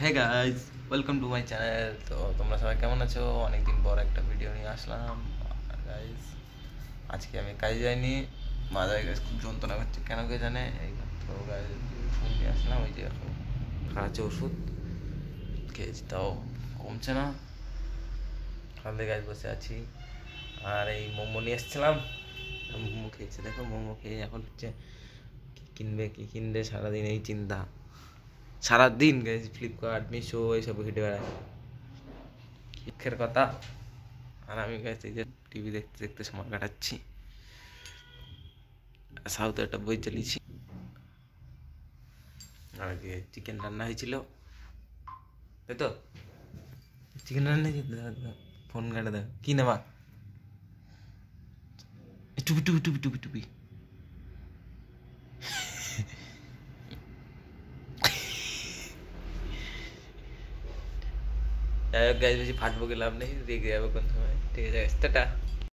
Hey guys, welcome to my channel. তো তোমরা সবাই কেমন আছো? অনেকদিন পর একটা ভিডিও নিয়ে আসলাম গাইস। আজকে আমি কাজে যাইনি, মাথায় গাইস খুব যন্ত্রণা করছে, কেন কে জানে। এই তো গাইস ফোন নিয়ে আসলাম, ওই যে এখন খাওয়াচ্ছে ওষুধ খেয়েছি, তাও কমছে না। কালকে গাইস বসে আছি, আর এই মোমো নিয়ে এসেছিলাম, মোমো খেয়েছে। দেখো মোমো খেয়ে এখন হচ্ছে কি কিনবে সারাদিন এই চিন্তা। সারাদিন গাইস ফ্লিপকার্ট, মিশো এইসব ঘেটে বেড়ায়, দুঃখের কথা। আর আমি গাইস এই যে টিভি দেখতে দেখতে সময় কাটাচ্ছি, সাউথে একটা বই চালিয়েছি। আর আগে চিকেন রান্না হয়েছিল, তাই তো চিকেন রান্না হয়েছিল। ফোন কাটে দেখ, কি নেবা? টুপি টুপি টুপি টুপি টুপি। যাই হোক গাইস, বেশি ফাটবো, লাভ নেই, রেগে যাবো কোন সময়। ঠিক আছে, টাটা।